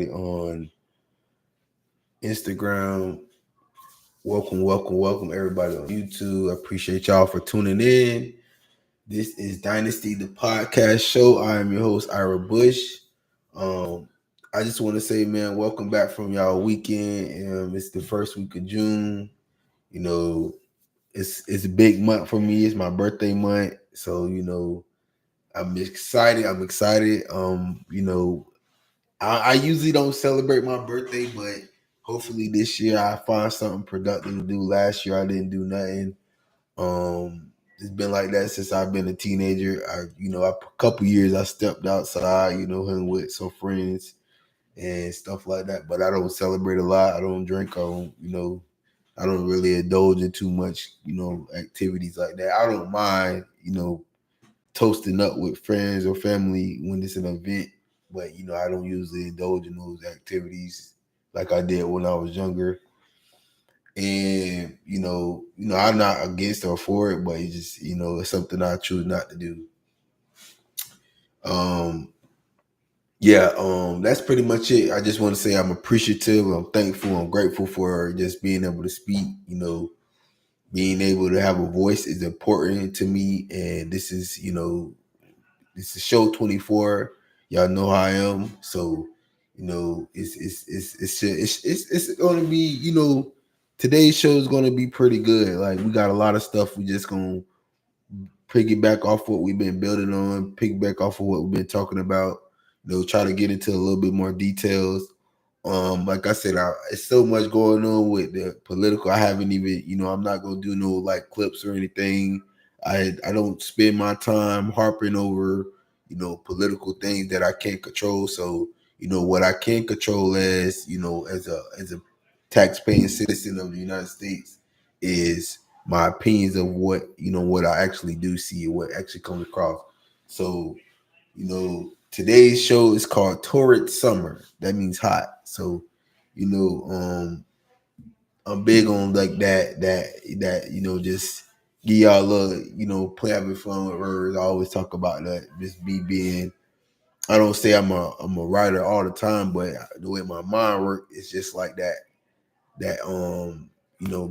on Instagram. Welcome everybody on YouTube. I appreciate y'all for tuning in. This is Dynasty, the podcast show. I am your host, Ira Bush. Um, I just want to say, man, welcome back from y'all weekend. It's the first week of June. You know, it's a big month for me. It's my birthday month, so I'm excited. I usually don't celebrate my birthday, but hopefully this year I find something productive to do. Last year I didn't do nothing. It's been like that since I've been a teenager. A couple years I stepped outside, hung with some friends and stuff like that. But I don't celebrate a lot. I don't drink. I don't really indulge in too much, activities like that. I don't mind, toasting up with friends or family when it's an event, but I don't usually indulge in those activities like I did when I was younger. And I'm not against or for it, but it's just it's something I choose not to do. Um, yeah, that's pretty much it. I just want to say I'm appreciative, I'm thankful, I'm grateful for just being able to speak. Being able to have a voice is important to me, and this is show 24. Y'all know how I am. So, it's gonna be, today's show is gonna be pretty good. Like we got a lot of stuff we just gonna piggyback off what we've been building on, piggyback off of what we've been talking about, try to get into a little bit more details. Like I said, it's so much going on with the political. I haven't even, I'm not gonna do no like clips or anything. I don't spend my time harping over, political things that I can't control. So, what I can control as a taxpaying citizen of the United States is my opinions of what I actually do see, what actually comes across. So, today's show is called Torrid Summer. That means hot. So, you know, um, I'm big on like that, just give y'all a little, play having fun with words. I always talk about that. Just me being I don't say I'm a writer all the time, but the way my mind works, it's just like that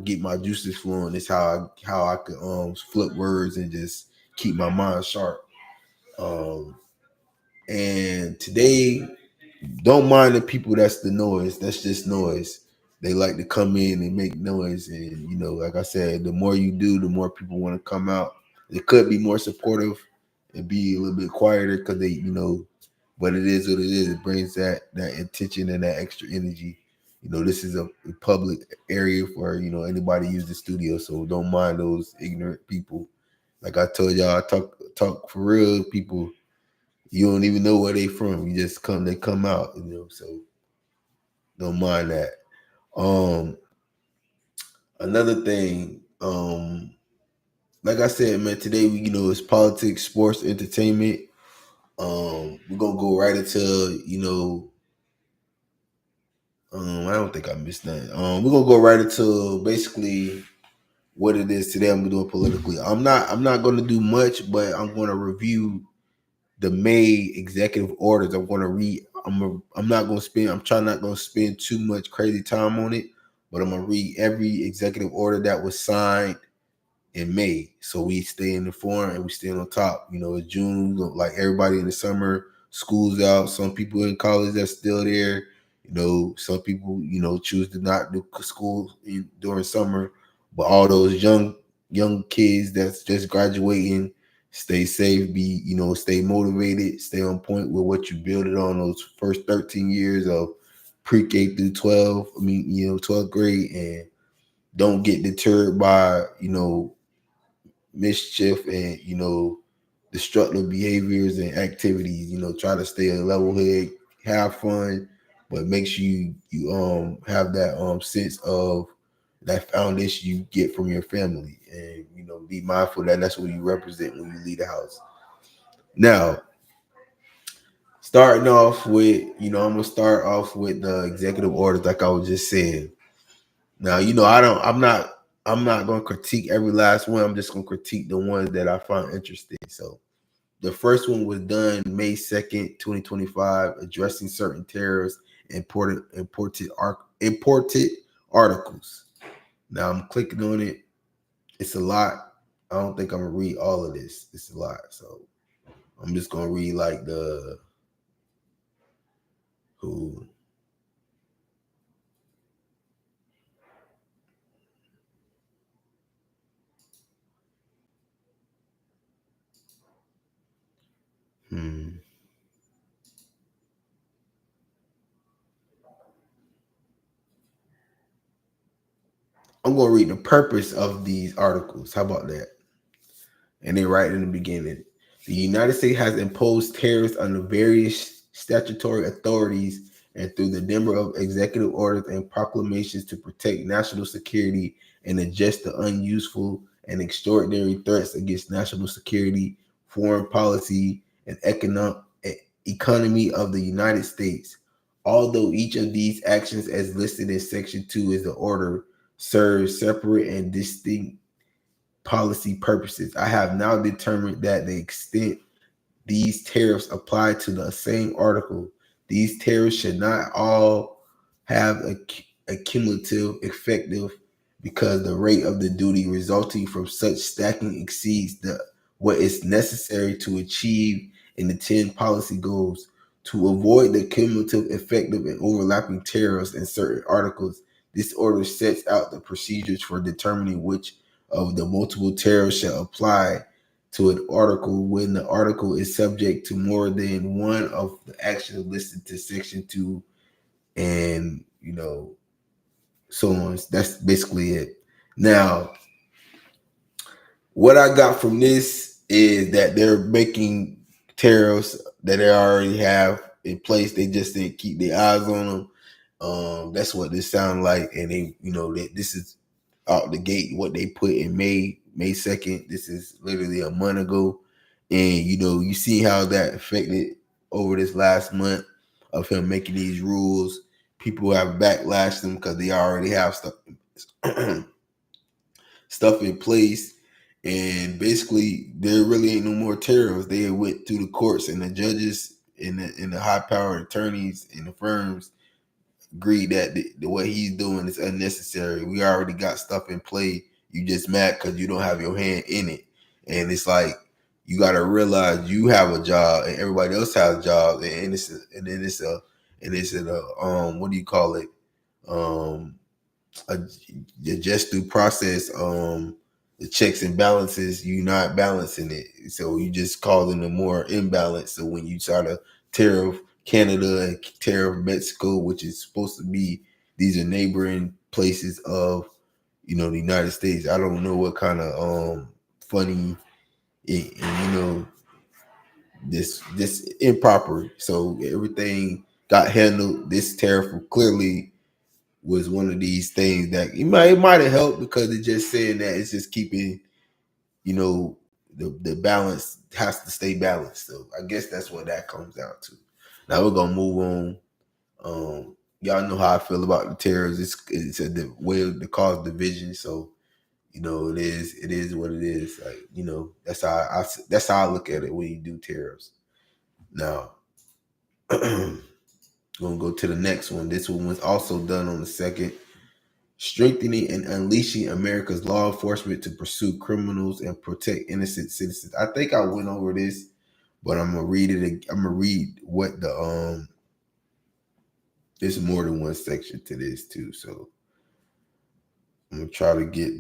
get my juices flowing. It's how I could flip words and just keep my mind sharp. Um and today, don't mind the people that's the noise. That's just noise. They like to come in and make noise. And, like I said, the more you do, the more people want to come out. They could be more supportive and be a little bit quieter because but it is what it is. It brings that intention and that extra energy. This is a public area for, anybody use the studio. So don't mind those ignorant people. Like I told y'all, I talk for real people. You don't even know where they from. They come out, so don't mind that. Um, Another thing, like I said, man, today it's politics, sports, entertainment. We're gonna go right into, I don't think I missed that. We're gonna go right into basically what it is today. I'm doing politically. I'm not gonna do much, but I'm gonna review the May executive orders. I'm going to read. I'm not going to spend. I'm trying not going to spend too much crazy time on it, but I'm going to read every executive order that was signed in May, so we stay in the form and we stay on top. It's June, like everybody in the summer, school's out. Some people in college that's still there. Some people choose to not do school during summer, but all those young kids that's just graduating, stay safe, stay motivated, stay on point with what you build it on those first 13 years of pre-K through 12. 12th grade, and don't get deterred by mischief and destructive behaviors and activities. Try to stay a level head, have fun, but make sure you have that sense of that foundation you get from your family, and be mindful that that's what you represent when you leave the house. Now, starting off with, I'm gonna start off with the executive orders, like I was just saying. Now, I'm not gonna critique every last one. I'm just gonna critique the ones that I find interesting. So the first one was done May 2nd, 2025, addressing certain tariffs imported articles. Now I'm clicking on it. It's a lot. I don't think I'm gonna read all of this. It's a lot, so I'm just gonna read like the who. Hmm. I'm gonna read the purpose of these articles. How about that? And they write in the beginning, the United States has imposed tariffs on the various statutory authorities and through the number of executive orders and proclamations to protect national security and adjust the unuseful and extraordinary threats against national security, foreign policy, and economy of the United States. Although each of these actions, as listed in Section 2, is the order, serves separate and distinct policy purposes. I have now determined that the extent these tariffs apply to the same article, these tariffs should not all have a cumulative effective because the rate of the duty resulting from such stacking exceeds what is necessary to achieve and attend policy goals. To avoid the cumulative effective and overlapping tariffs in certain articles, this order sets out the procedures for determining which of the multiple tariffs shall apply to an article when the article is subject to more than one of the actions listed to Section 2, and so on. That's basically it. Now, what I got from this is that they're making tariffs that they already have in place. They just didn't keep their eyes on them. That's what this sounds like, and this is out the gate what they put in May 2nd. This is literally a month ago, and you see how that affected over this last month of him making these rules. People have backlashed them because they already have stuff stuff in place, and basically there really ain't no more tariffs. They went through the courts, and the judges and the high powered attorneys and the firms agreed that what he's doing is unnecessary. We already got stuff in play. You just mad because you don't have your hand in it, and it's like you got to realize you have a job and everybody else has jobs, and it's a what do you call it, um a, just through process, the checks and balances, you're not balancing it, so you just causing a more imbalance. So when you try to tariff Canada and tariff Mexico, which is supposed to be, these are neighboring places of the United States. I don't know what kind of funny this improper. So everything got handled. This tariff clearly was one of these things that it might have helped because it's just saying that it's just keeping the balance has to stay balanced. So I guess that's what that comes down to. Now we're gonna move on. Y'all know how I feel about the tariffs. It's a way to cause division. So it is what it is. Like that's how I look at it when you do tariffs. Now gonna go to the next one. This one was also done on the 2nd. Strengthening and unleashing America's law enforcement to pursue criminals and protect innocent citizens. I think I went over this, but I'm gonna read it. I'm gonna read what there's more than one section to this too. So I'm gonna try to get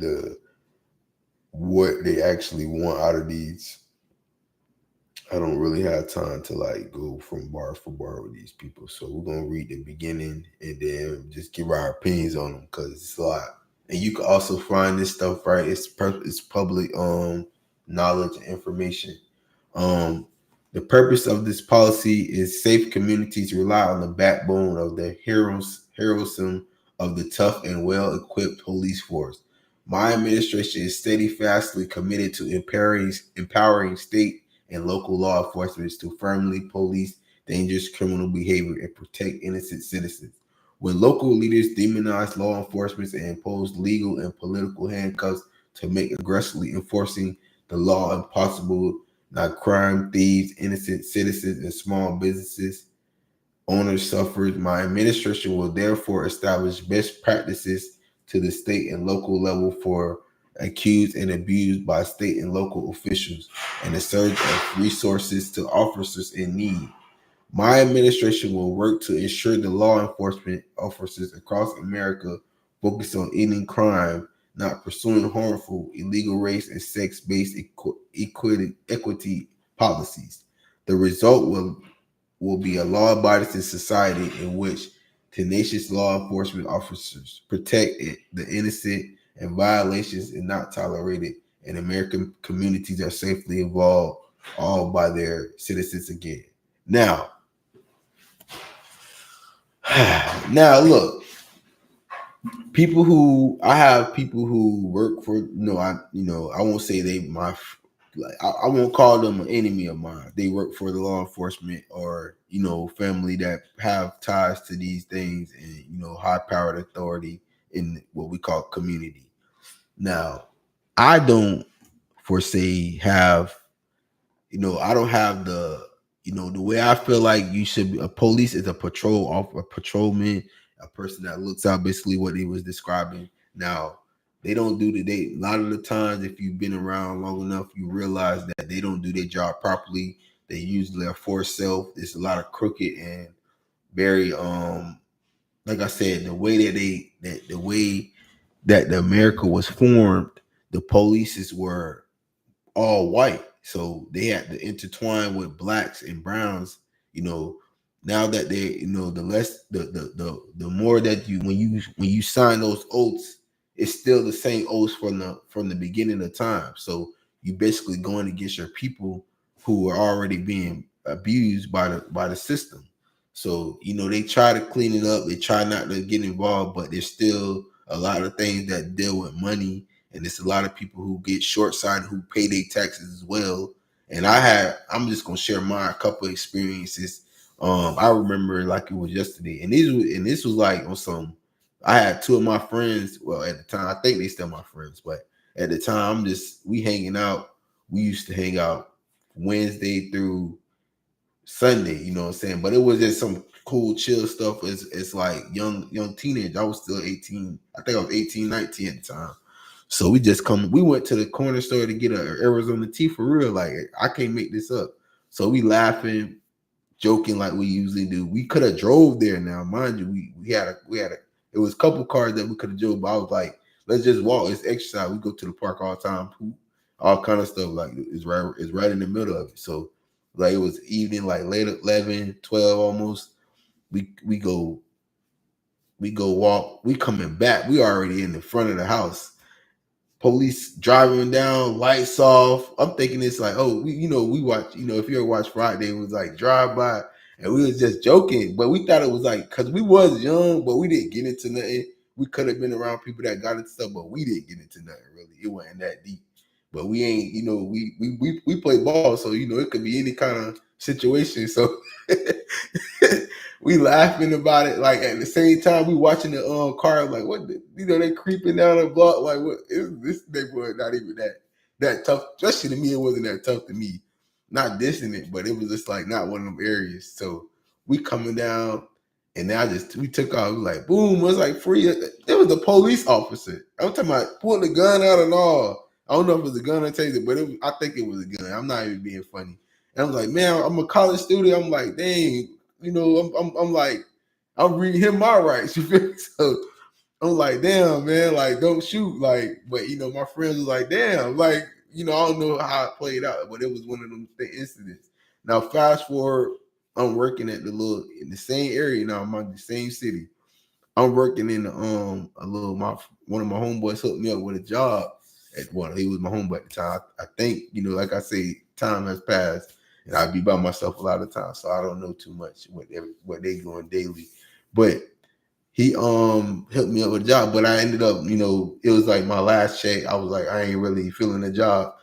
what they actually want out of these. I don't really have time to go from bar for bar with these people. So we're gonna read the beginning and then just give our opinions on them because it's a lot. And you can also find this stuff, right? It's public knowledge and information. Um, the purpose of this policy is safe communities rely on the backbone of the heroism of the tough and well-equipped police force. My administration is steadfastly committed to empowering state and local law enforcement to firmly police dangerous criminal behavior and protect innocent citizens. When local leaders demonize law enforcement and impose legal and political handcuffs to make aggressively enforcing the law impossible, not crime, thieves, innocent citizens, and small businesses owners suffered. My administration will therefore establish best practices to the state and local level for accused and abused by state and local officials, and a surge of resources to officers in need. My administration will work to ensure the law enforcement officers across America focus on ending crime, not pursuing harmful, illegal race and sex-based equity policies. The result will be a law-abiding society in which tenacious law enforcement officers protect the innocent and violations are not tolerated, and American communities are safely involved all by their citizens again. Now, now look, I have people who work for I won't say they my like I won't call them an enemy of mine. They work for the law enforcement or family that have ties to these things and high powered authority in what we call community. Now, I don't foresee have I don't have the way I feel like you should be. A police is a patrolman, a person that looks out, basically what he was describing. Now, they don't do a lot of the times, if you've been around long enough, you realize that they don't do their job properly. They usually are for self. There's a lot of crooked and very like I said, the way that the America was formed, the polices were all white. So they had to intertwine with blacks and browns, you know. Now that they, the less the more that you sign those oaths, it's still the same oaths from the beginning of time. So you basically going against your people who are already being abused by the system. So they try to clean it up, they try not to get involved, but there's still a lot of things that deal with money, and there's a lot of people who get short-sighted who pay their taxes as well. And I'm just gonna share my couple experiences. I remember like it was yesterday, and this was like on some. I had two of my friends. Well, at the time, I think they still my friends, but at the time, we hanging out. We used to hang out Wednesday through Sunday, you know what I'm saying? But it was just some cool, chill stuff. It's like young teenage. I was still 18. I think I was 18, 19 at the time. So we went to the corner store to get a Arizona tea for real. Like, I can't make this up. So we laughing, joking like we usually do. We could have drove there now, mind you. We had a it was a couple cars that we could have drove, but I was like, let's just walk. It's exercise. We go to the park all the time, all kind of stuff. Like it's right in the middle of it. So like it was evening, like late 11, 12 almost. We go walk. We coming back. We already in the front of the house. Police driving down, lights off. I'm thinking it's like, oh, we watch, if you ever watch Friday, it was like drive by, and we was just joking, but we thought it was like, cause we was young, but we didn't get into nothing. We could have been around people that got into stuff, but we didn't get into nothing really. It wasn't that deep. But we ain't, we play ball, so it could be any kind of situation. So we laughing about it. Like at the same time, we watching the car. Like what? They creeping down the block. Like what is this neighborhood? Not even that tough. Especially to me, it wasn't that tough to me. Not dissing it, but it was just like not one of them areas. So we coming down, and then we took off. We like boom. It was like free. It was a police officer. I'm talking about pulling the gun out and all. I don't know if it was a gun or taser, but I think it was a gun. I'm not even being funny. And I was like, man, I'm a college student. I'm like, dang, I'm like, I'm reading him my rights. You feel me? So I'm like, damn, man, like, don't shoot. Like, but my friends was like, damn, like, I don't know how it played out, but it was one of them incidents. Now, fast forward, I'm working in the same area now. I'm in the same city. I'm working in one of my homeboys hooked me up with a job he was my homeboy at the time. I think, like I say, time has passed and I be by myself a lot of times. So I don't know too much what they doing daily. But he helped me up with a job. But I ended up, it was like my last check. I was like, I ain't really feeling the job.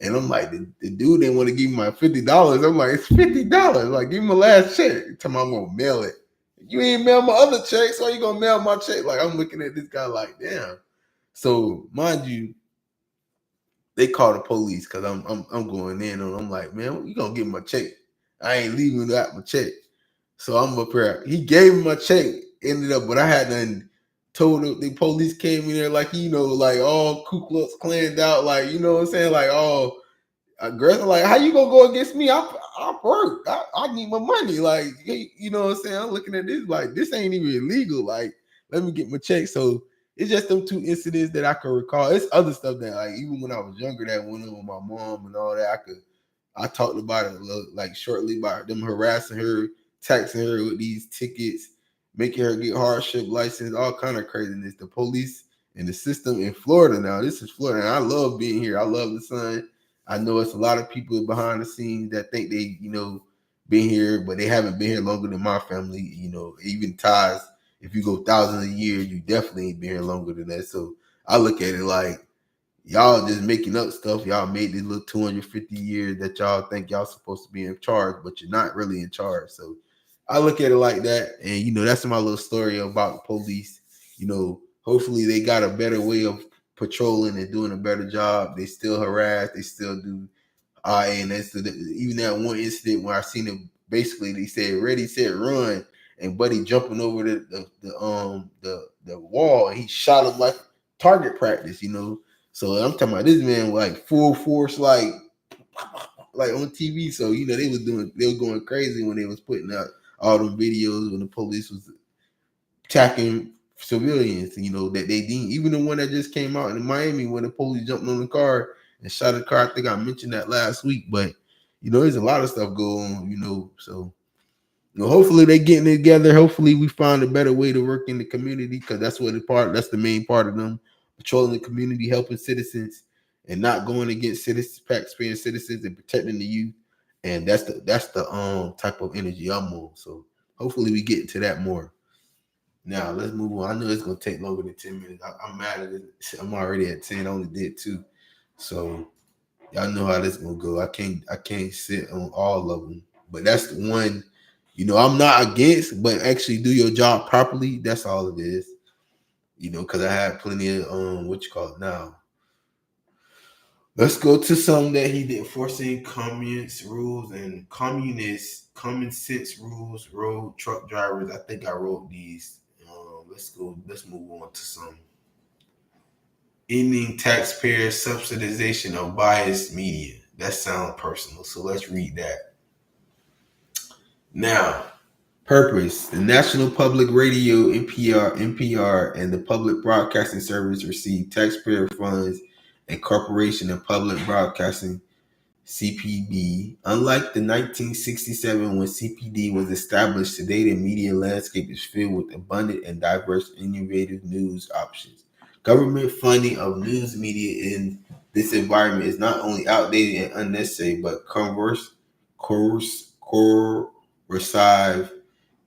And I'm like, the dude didn't want to give me my $50. I'm like, it's $50. Like, give me my last check. Tell me I'm gonna mail it. You ain't mail my other check, so you gonna mail my check? Like, I'm looking at this guy like, damn. So mind you, they call the police because I'm going in on. I'm like, man, you gonna give my check? I ain't leaving without my check. So I'm up here. He gave me my check. Ended up, but I hadn't told him. The police came in there like, like all Ku Klux Klanned out, like, you know what I'm saying, like all aggressive. Like, how you gonna go against me? I work. I need my money. Like, hey, you know what I'm saying? I'm looking at this like this ain't even illegal. Like, let me get my check. So it's just them two incidents that I can recall. It's other stuff that like even when I was younger that went on with my mom and all that. I talked about it like shortly about them harassing her, taxing her with these tickets, making her get hardship license, all kind of craziness. The police and the system in Florida now. This is Florida, and I love being here. I love the sun. I know it's a lot of people behind the scenes that think they, been here, but they haven't been here longer than my family. Even ties. If you go thousands of years, you definitely ain't been here longer than that. So I look at it like y'all just making up stuff. Y'all made this little 250 years that y'all think y'all supposed to be in charge, but you're not really in charge. So I look at it like that. And, that's my little story about the police. Hopefully they got a better way of patrolling and doing a better job. They still harass. They still do. And that's even that one incident where I seen it. Basically, they said ready, said run, and Buddy jumping over the wall, and he shot him like target practice. So I'm talking about this man like full force, like on TV. So they were going crazy when they was putting out all them videos when the police was attacking civilians. That they didn't. Even the one that just came out in Miami when the police jumped on the car and shot a car. I think I mentioned that last week. But there's a lot of stuff going on. So hopefully they getting it together. Hopefully we find a better way to work in the community because that's the main part of them patrolling the community, helping citizens, and not going against citizens, taxpaying citizens, and protecting the youth. And that's the type of energy I'm on. So hopefully we get into that more. Now let's move on. I know it's gonna take longer than 10 minutes. I'm mad at it. I'm already at 10. I only did 2. So y'all know how this gonna go. I can't sit on all of them. But that's the one, I'm not against, but actually do your job properly. That's all it is. Because I had plenty of what you call it now. Let's go to something that he did, forcing communist rules and communist common sense rules, road truck drivers. I think I wrote these. Let's go. Let's move on to some ending taxpayer subsidization of biased media. That sounds personal, so let's read that. Now, purpose: the National Public Radio (NPR), and the Public Broadcasting Service receive taxpayer funds and Corporation of Public Broadcasting (CPB). Unlike the 1967 when CPD was established, today the media landscape is filled with abundant and diverse, innovative news options. Government funding of news media in this environment is not only outdated and unnecessary, but corrosive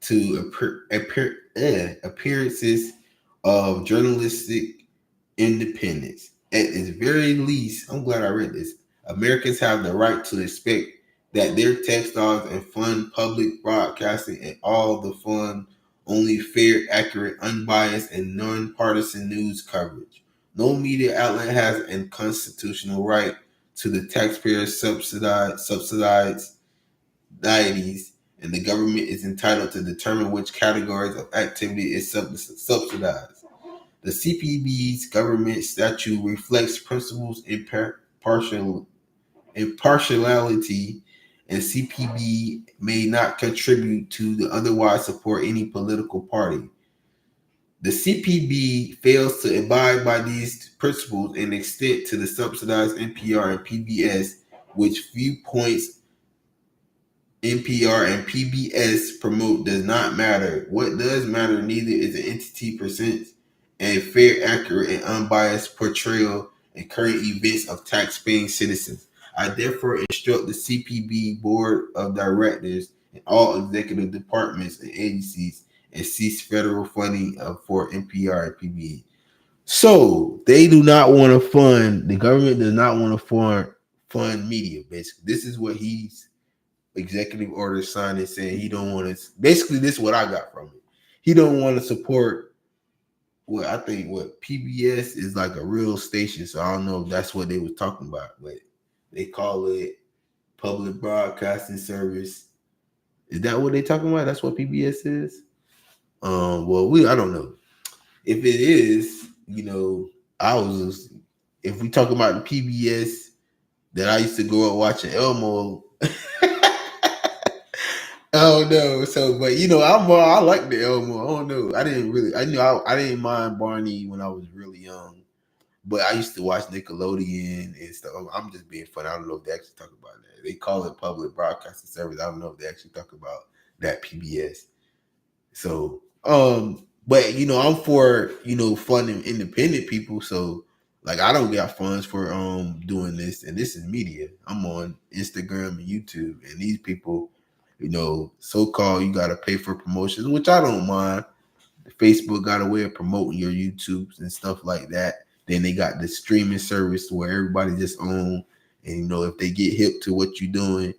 to appearances of journalistic independence. At its very least, I'm glad I read this. Americans have the right to expect that their textiles and fund public broadcasting and all the fund only fair, accurate, unbiased, and nonpartisan news coverage. No media outlet has a constitutional right to the taxpayer subsidized deities, and the government is entitled to determine which categories of activity is subsidized. The CPB's government statute reflects principles in impartiality, and CPB may not contribute to the otherwise support any political party. The CPB fails to abide by these principles and extend to the subsidized NPR and PBS, which viewpoints NPR and PBS promote does not matter. What does matter neither is the entity presents a fair, accurate, and unbiased portrayal and current events of tax-paying citizens. I therefore instruct the CPB Board of Directors and all executive departments and agencies and cease federal funding for NPR and PBS. So they do not want to fund. The government does not want to fund media. Basically, this is what he's executive order signed and saying he don't want to. Basically, this is what I got from it. He don't want to support what I think what PBS is like a real station. So I don't know if that's what they were talking about, but they call it Public Broadcasting Service. Is that what they talking about? That's what PBS is. Well, I don't know if it is. I was. If we talk about the PBS that I used to grow up watching Elmo. Oh no! So, but I like the Elmo. I don't know. I didn't really. I knew I didn't mind Barney when I was really young, but I used to watch Nickelodeon and stuff. I'm just being funny. I don't know if they actually talk about that. They call it public broadcasting service. I don't know if they actually talk about that PBS. So, but I'm for fun and independent people. So, like, I don't got funds for doing this, and this is media. I'm on Instagram and YouTube, and these people, so called you got to pay for promotions, which I don't mind. Facebook got a way of promoting your YouTubes and stuff like that. Then they got the streaming service where everybody just own, and if they get hip to what you're doing,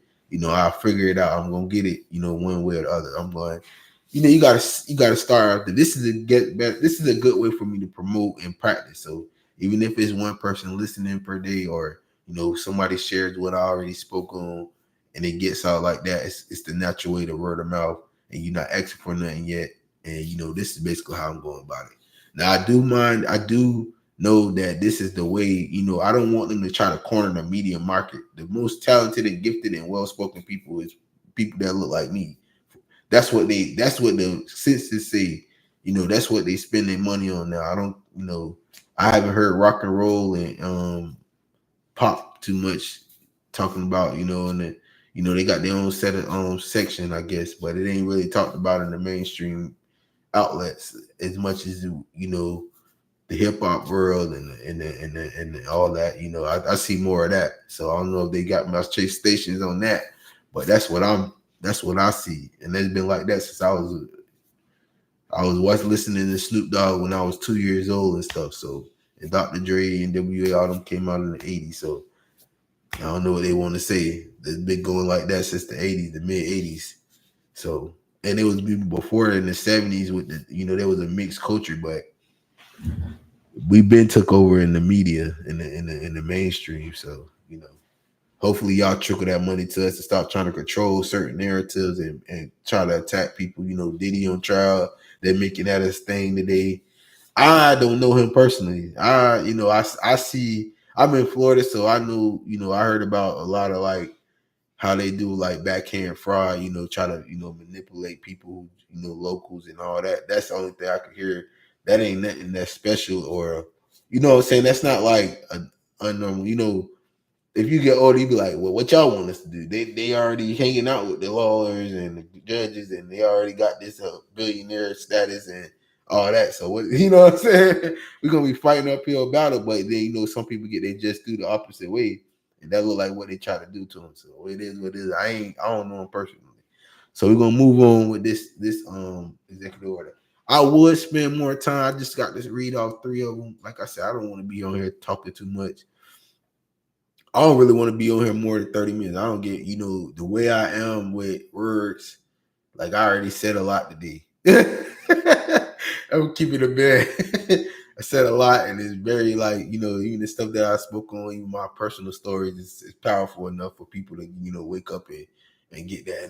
I'll figure it out. I'm gonna get it, one way or the other. I'm going, you gotta start out. This is a get better. This is a good way for me to promote and practice. So even if it's one person listening per day, or somebody shares what I already spoke on, and it gets out like that, it's the natural way to word of mouth, and you're not asking for nothing yet. And this is basically how I'm going about it. Now I do know that this is the way, I don't want them to try to corner the media market. The most talented and gifted and well-spoken people is people that look like me. That's what the census say. That's what they spend their money on now. I don't, I haven't heard rock and roll and pop too much talking about, and they got their own set of section, I guess, but it ain't really talked about in the mainstream outlets as much as the hip hop world and all that. I see more of that. So I don't know if they got my chase stations on that, but that's what I see, and it's been like that since I was watching listening to Snoop Dogg when I was 2 years old and stuff. So, and Dr. Dre and WA, all them came out in the '80s. So I don't know what they want to say. It's been going like that since the '80s, the mid '80s. So, and it was before in the '70s with there was a mixed culture, but we've been took over in the media in the mainstream. So, hopefully y'all trickle that money to us to stop trying to control certain narratives and try to attack people. Diddy on trial, they're making that a thing today. I don't know him personally. I see. I'm in Florida, so I know. I heard about a lot of like how they do like backhand fraud. Try to manipulate people. Locals and all that. That's the only thing I could hear. That ain't nothing that's special, or what I'm saying. That's not like a unnormal. If you get older, you be like, well, what y'all want us to do? They already hanging out with the lawyers and the judges, and they already got this billionaire status and all that. So what what I'm saying? We're gonna be fighting uphill battle, but then some people they just do the opposite way, and that look like what they try to do to them. So it is what it is. I don't know them personally. So we're gonna move on with this executive order. I would spend more time. I just got to read off 3 of them. Like I said, I don't want to be on here talking too much. I don't really want to be on here more than 30 minutes. I don't get, the way I am with words. Like I already said a lot today. I'm keeping it bare. I said a lot, and it's very like, even the stuff that I spoke on, even my personal stories, is powerful enough for people to, wake up and get that.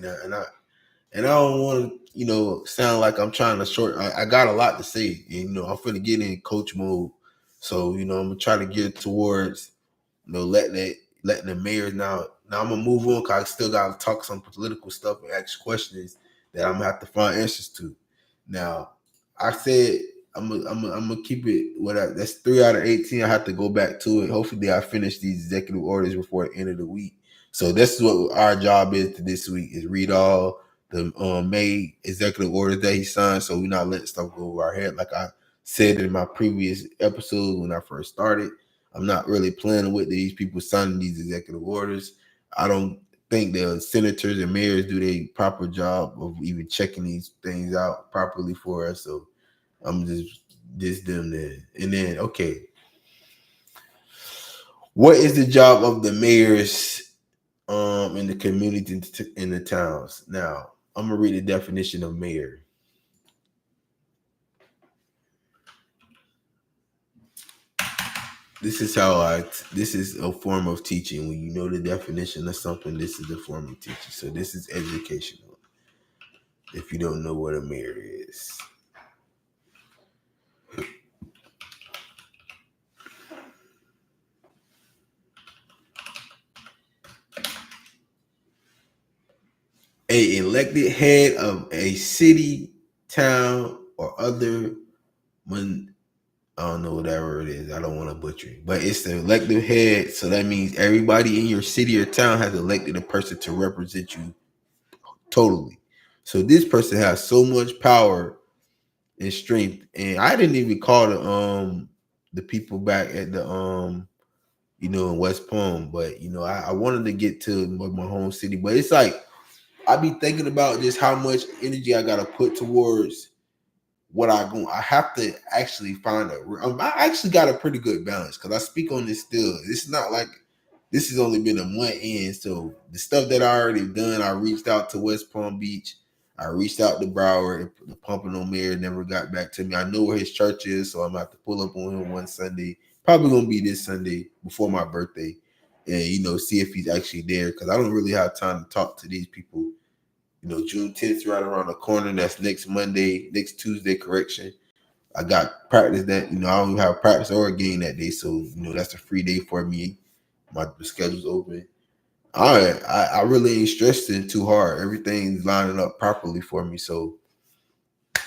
And I don't want to, sound like I'm trying to short. I got a lot to say. And, I'm finna get in coach mode. So, I'm gonna try to get towards letting the mayors now. Now I'm gonna move on because I still gotta talk some political stuff and ask questions that I'm gonna have to find answers to. Now, I said I'm gonna keep it. That's 3 out of 18. I have to go back to it. Hopefully, I finish these executive orders before the end of the week. So this is what our job is this week: is read all the May executive orders that he signed. So we're not letting stuff go over our head. Like I said in my previous episode when I first started, I'm not really planning with these people signing these executive orders. I don't think the senators and mayors do their proper job of even checking these things out properly for us. So I'm just them there. And then, okay, what is the job of the mayors in the community in the towns? Now, I'm gonna read the definition of mayor. This is a form of teaching. When you know the definition of something, this is a form of teaching. So this is educational. if you don't know what a mayor is. A elected head of a city, town, or other I don't know whatever it is. I don't want to butcher it, but it's the elected head. So that means everybody in your city or town has elected a person to represent you totally. So this person has so much power and strength. And I didn't even call the people back at the in West Palm, but I wanted to get to my home city. But it's like I be thinking about just how much energy I gotta put towards what I have to actually find I actually got a pretty good balance because I speak on this still. It's not like this has only been a month in. So the stuff that I already done, I reached out to West Palm Beach. I reached out to Broward. The Pumping on Mayor never got back to me. I know where his church is, so I'm gonna have to pull up on him one Sunday. Probably gonna be this Sunday before my birthday, and see if he's actually there because I don't really have time to talk to these people. June 10th right around the corner. That's next Monday, next Tuesday, correction. I got practice that, I don't even have practice or a game that day. So, that's a free day for me. My schedule's open. All right. I really ain't stressing too hard. Everything's lining up properly for me. So,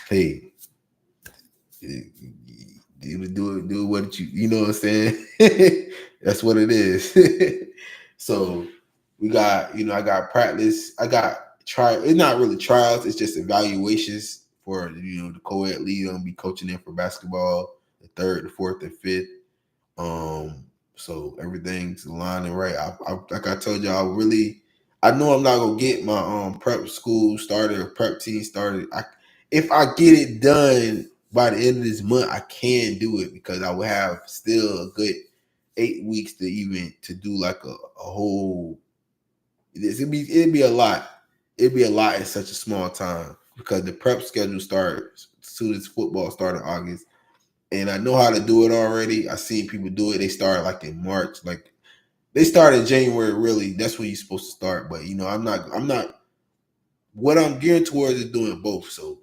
hey, do what you know what I'm saying? That's what it is. So we got, I got practice. I got it's not really trials, it's just evaluations for the co-ed lead. I'm gonna be coaching them for basketball, the third, the fourth, and fifth. So everything's aligning right. I like I told y'all, I know I'm not gonna get my prep school started or prep team started. If I get it done by the end of this month, I can do it because I will have still a good 8 weeks to do like a whole. It'd be a lot. It'd be a lot in such a small time because the prep schedule starts as soon as football starts in August. And I know how to do it already. I've seen people do it. They start like in March. Like they start in January, really. That's when you're supposed to start. But I'm not what I'm gearing towards is doing both. So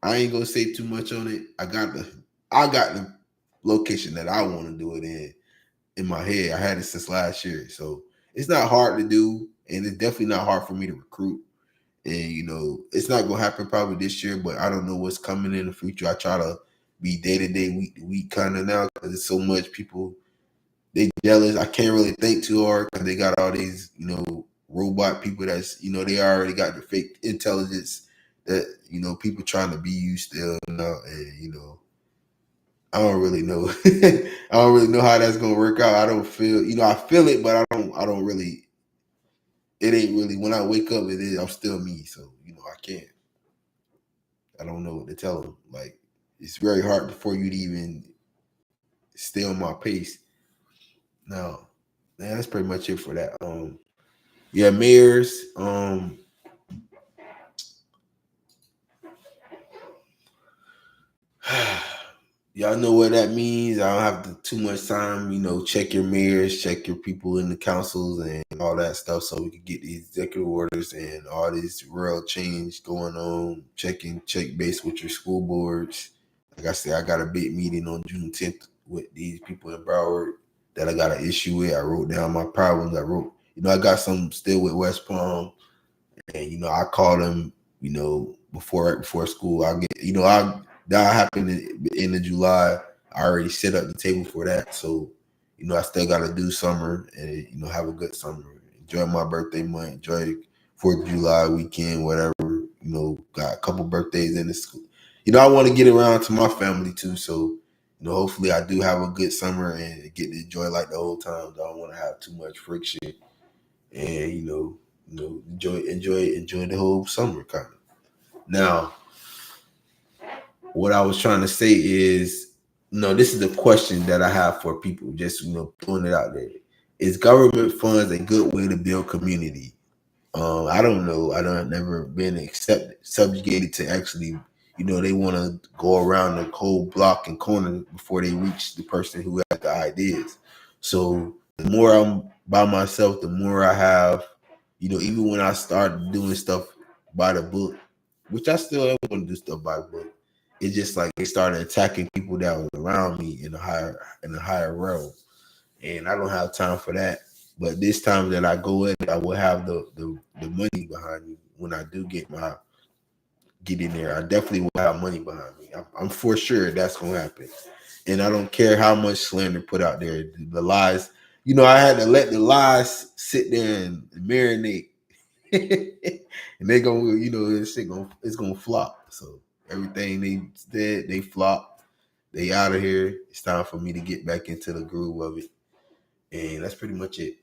I ain't gonna say too much on it. I got the location that I want to do it in my head. I had it since last year. So it's not hard to do, and it's definitely not hard for me to recruit. And it's not gonna happen probably this year, but I don't know what's coming in the future. I try to be day to day, week to week kind of now because there's so much people they jealous. I can't really think too hard because they got all these robot people that's they already got the fake intelligence that people trying to be you still now, and I don't really know. I don't really know how that's gonna work out. I don't feel I feel it, but I don't really. It ain't really when I wake up. It is. I'm still me, so I can't. I don't know what to tell them. Like it's very hard before you'd even stay on my pace. No, man, that's pretty much it for that. Yeah, mayors. Y'all know what that means. I don't have too much time. Check your mayors, check your people in the councils and all that stuff, so we can get these executive orders and all this real change going on. Check base with your school boards. Like I said, I got a big meeting on June 10th with these people in Broward that I got an issue with. I wrote down my problems. I got some still with West Palm, and I called them. Right before school, I get. That happened in the July. I already set up the table for that, so I still got to do summer and have a good summer. Enjoy my birthday month. Enjoy 4th of July weekend, whatever. Got a couple birthdays in the school. I want to get around to my family too, so hopefully I do have a good summer and get to enjoy like the whole time. I don't want to have too much friction, and enjoy the whole summer kind of. Now, what I was trying to say is, this is a question that I have for people, just throwing it out there. Is government funds a good way to build community? I don't know. I don't never been subjugated to actually, they want to go around the whole block and corner before they reach the person who has the ideas. So the more I'm by myself, the more I have, even when I start doing stuff by the book, which I still am going to do stuff by, but it's just like they started attacking people that was around me in a higher realm, and I don't have time for that. But this time that I go in, I will have the money behind me when I do get in there. I definitely will have money behind me. I'm for sure that's gonna happen, and I don't care how much slander put out there. The lies, I had to let the lies sit there and marinate, and they gonna, it's gonna flop. So everything they said, they flop. They out of here. It's time for me to get back into the groove of it, and that's pretty much it.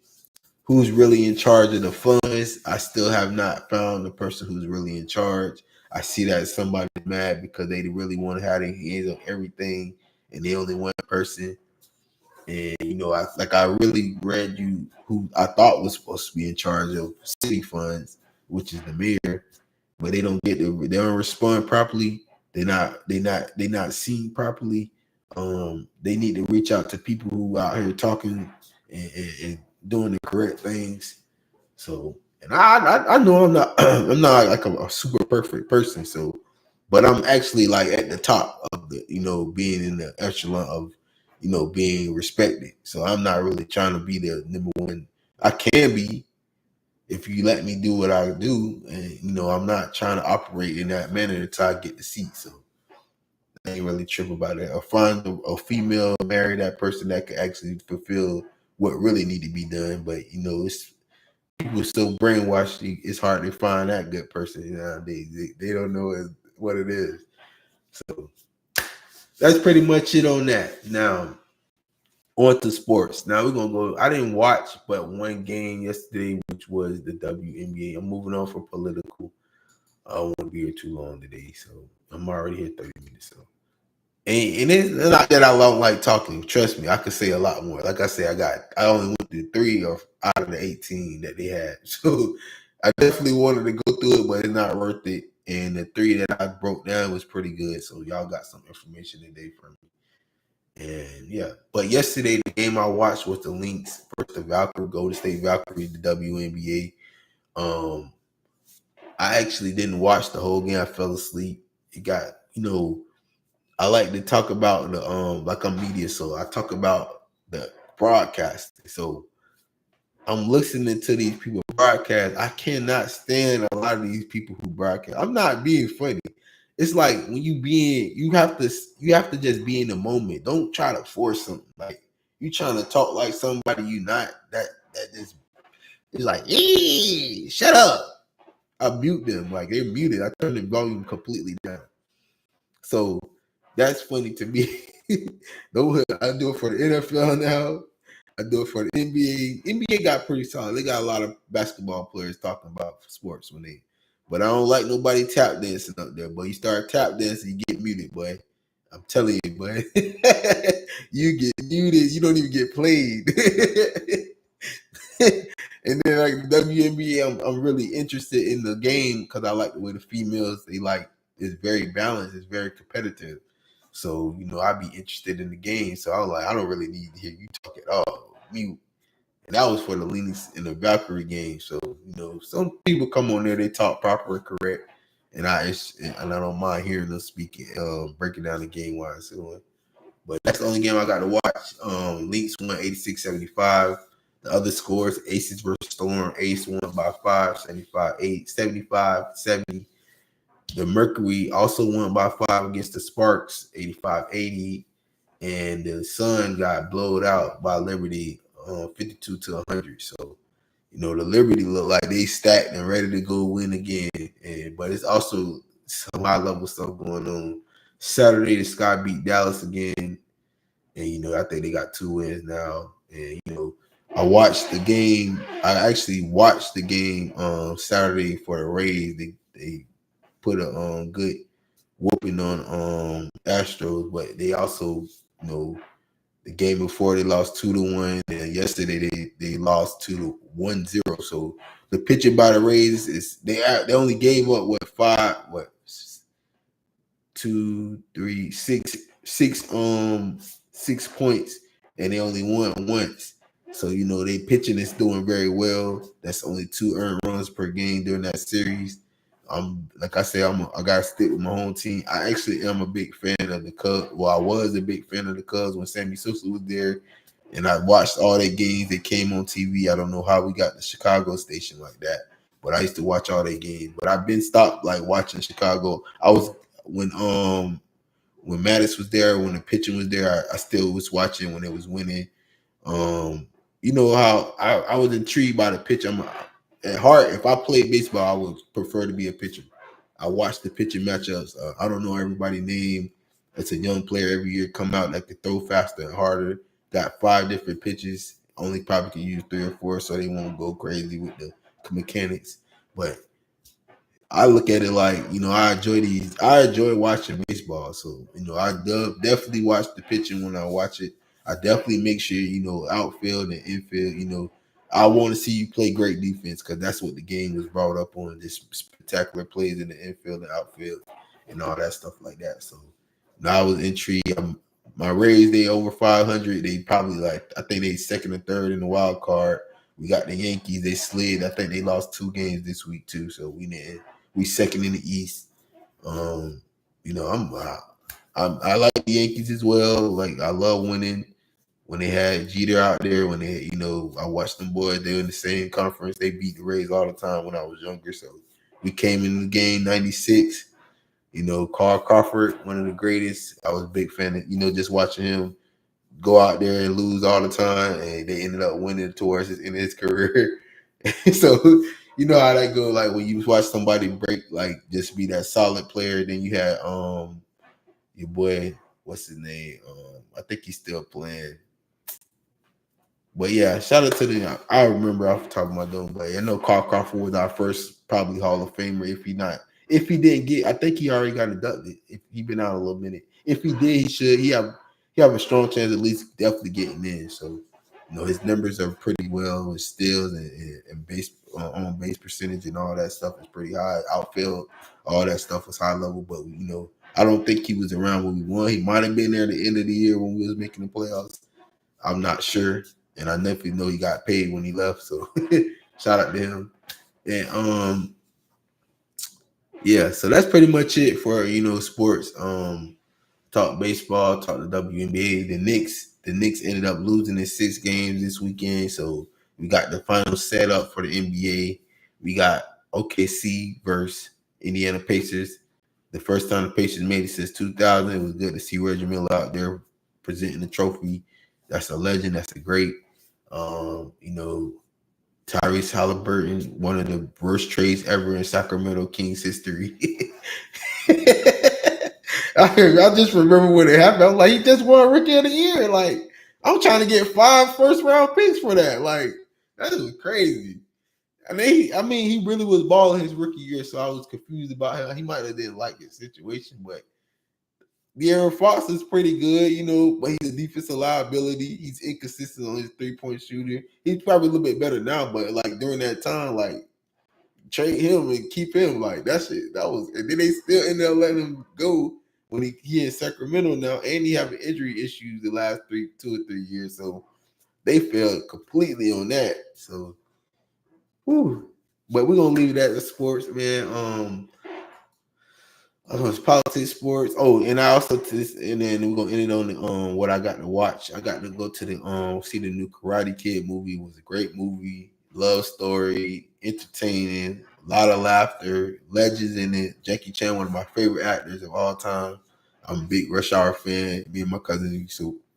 Who's really in charge of the funds? I still have not found the person who's really in charge. I see that somebody's mad because they really want to have their hands on everything, and they only one person. And I really read you who I thought was supposed to be in charge of city funds, which is the mayor, but they don't respond properly. They not seen properly. They need to reach out to people who out here talking and doing the correct things. So, and I know I'm not I'm not like a super perfect person. So, but I'm actually like at the top of the being in the echelon of being respected. So I'm not really trying to be the number one. I can be if you let me do what I do, and I'm not trying to operate in that manner until I get the seat. So I ain't really tripping about it. Or find a female, marry that person that can actually fulfill what really need to be done. But it's people so brainwashed. It's hard to find that good person nowadays. They don't know what it is. So that's pretty much it on that. Now on to sports. Now we're gonna go. I didn't watch but one game yesterday, which was the WNBA. I'm moving on from political. I don't want to be here too long today, so I'm already here 30 minutes. So and it's not that I don't like talking. Trust me, I could say a lot more. Like I said, I only went through 3 out of the 18 that they had. So I definitely wanted to go through it, but it's not worth it. And the 3 that I broke down was pretty good. So y'all got some information today from me. And yeah, but yesterday the game I watched was the Lynx versus the Valkyrie, Golden State Valkyrie, the WNBA. I actually didn't watch the whole game. I fell asleep. It got, I like to talk about the like I'm media, so I talk about the broadcasting. So I'm listening to these people broadcast. I cannot stand a lot of these people who broadcast. I'm not being funny. It's like when you have to just be in the moment. Don't try to force something. Like you trying to talk like somebody you not that just it's like, hey, shut up. I mute them. Like they're muted. I turn the volume completely down. So that's funny to me. I do it for the NFL now. I do it for the NBA. NBA got pretty solid. They got a lot of basketball players talking about sports but I don't like nobody tap dancing up there. But you start tap dancing, you get muted, boy. I'm telling you, boy. You get muted. You don't even get played. And then like the WNBA, I'm really interested in the game because I like the way the females it's very balanced, it's very competitive. So I'd be interested in the game. So I was like, I don't really need to hear you talk at all. And that was for the Linux and the Valkyrie game. So some people come on there, they talk proper and correct, and I don't mind hearing them speaking, breaking down the game while it's going. But that's the only game I got to watch. Lynx won 86-75. The other scores, Aces versus Storm. Ace won by 5, 75-8, 75-70. The Mercury also won by 5 against the Sparks, 85-80. And the Sun got blowed out by Liberty, 52-100. So, the Liberty look like they stacked and ready to go win again. But it's also some high level stuff going on. Saturday, the Sky beat Dallas again. And I think they got 2 wins now. And I watched the game. I actually watched the game Saturday for the Rays. They put a good whooping on Astros, but they also the game before they lost 2-1, and yesterday they lost 2-1-0. So the pitching by the Rays is they only gave up two, three, six points, and they only won once. So they pitching is doing very well. That's only 2 earned runs per game during that series. I'm like I said, I gotta stick with my home team. I actually am a big fan of the Cubs. Well, I was a big fan of the Cubs when Sammy Sosa was there, and I watched all their games that came on TV. I don't know how we got the Chicago station like that, but I used to watch all their games. But I've been stopped like watching Chicago. I was when Mattis was there, when the pitching was there, I still was watching when it was winning. Um, you know how I was intrigued by the pitch. I'm at heart. If I played baseball, I would prefer to be a pitcher. I watch the pitching matchups. I don't know everybody's name. It's a young player every year come out that can throw faster and harder. Got 5 different pitches. Only probably can use 3 or 4, so they won't go crazy with the mechanics. But I look at it like, I enjoy watching baseball. So, I definitely watch the pitching when I watch it. I definitely make sure, outfield and infield, I want to see you play great defense because that's what the game was brought up on, this spectacular plays in the infield and outfield and all that stuff like that. So now I was intrigued. My Rays, they over 500. They probably I think they second or third in the wild card. We got the Yankees. They slid. I think they lost 2 games this week too. So we second in the East. I like the Yankees as well. Like I love winning. When they had Jeter out there, when they, I watched them boys. They were in the same conference. They beat the Rays all the time when I was younger. So we came in the game '96. Carl Crawford, one of the greatest. I was a big fan of, just watching him go out there and lose all the time, and they ended up winning towards his in his career. So you know how that go. Like when you watch somebody break, like just be that solid player. Then you had your boy, what's his name? I think he's still playing. But yeah, shout out to the. I remember off the top of my dome, but I know Carl Crawford was our first probably Hall of Famer. If he didn't get, I think he already got inducted. If he been out a little minute, if he did, he should. He have a strong chance at least definitely getting in. So, his numbers are pretty well. His steals and base on base percentage and all that stuff is pretty high. Outfield, all that stuff was high level. But I don't think he was around when we won. He might have been there at the end of the year when we was making the playoffs. I'm not sure. And I definitely know he got paid when he left. So shout out to him. And yeah, so that's pretty much it for sports. Talk baseball, talk the WNBA. The Knicks ended up losing in 6 games this weekend. So we got the final setup for the NBA. We got OKC versus Indiana Pacers. The first time the Pacers made it since 2000. It was good to see Reggie Miller out there presenting the trophy. That's a legend. That's a great. Tyrese Halliburton, one of the worst trades ever in Sacramento Kings history. I just remember when it happened. I was like, he just won Rookie of the Year. Like, I'm trying to get 5 first-round picks for that. Like, that is crazy. And he really was balling his rookie year, so I was confused about him. He might have didn't like his situation, but De'Aaron Fox is pretty good, but he's a defensive liability. He's inconsistent on his 3-point shooter. He's probably a little bit better now, but like during that time, like trade him and keep him, like that shit. That was, and then they still ended up letting him go when he in Sacramento now, and he having injury issues the last 2 or 3 years. So they failed completely on that. So, whew. But we're gonna leave that to sports, man. It's politics, sports. Oh, and I also and then we're gonna end it on the what I got to watch. I got to go to the see the new Karate Kid movie. It was a great movie, love story, entertaining, a lot of laughter, legends in it. Jackie Chan, one of my favorite actors of all time. I'm a big Rush Hour fan. Me and my cousin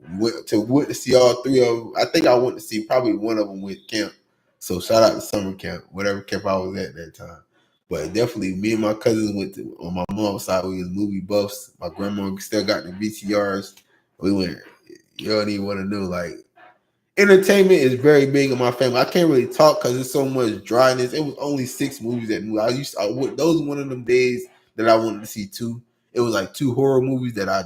went to see all 3 of them. I think I went to see probably one of them with camp. So shout out to summer camp, whatever camp I was at that time. But definitely, me and my cousins went to, on my mom's side, we was movie buffs. My grandma still got the VCRs. We went, you don't even want to know, like, entertainment is very big in my family. I can't really talk because there's so much dryness. It was only 6 movies that moved. Those were one of them days that I wanted to see 2. It was like 2 horror movies that I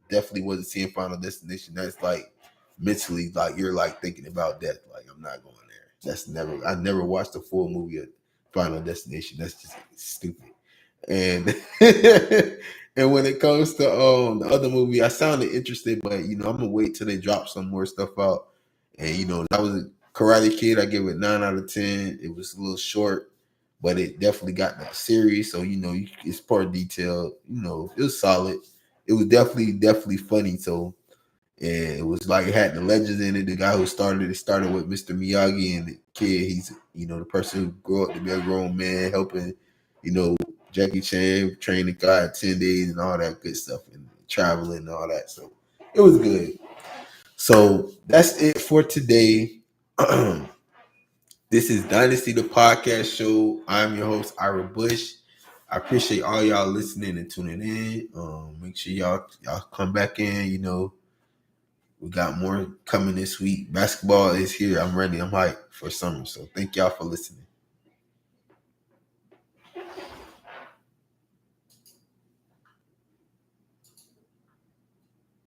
definitely wasn't seeing Final Destination. That's like mentally, like you're like thinking about death. Like I'm not going there. I never watched a full movie of Final Destination. That's just stupid. And and when it comes to the other movie, I sounded interested, but I'm gonna wait till they drop some more stuff out. And that was a Karate Kid. I give it 9 out of 10. It was a little short, but it definitely got that series. So it's part detailed. It was solid. It was definitely funny. So and it was like it had the legends in it. The guy who started with Mr. Miyagi, and the kid, he's the person who grew up to be a grown man, helping Jackie Chan train the guy 10 days and all that good stuff, and traveling and all that. So it was good. So that's it for today. This is Dynasty the Podcast Show. I'm your host, Ira Bush. I appreciate all y'all listening and tuning in. Make sure y'all come back in. We got more coming this week. Basketball is here. I'm ready. I'm hyped for summer. So thank y'all for listening.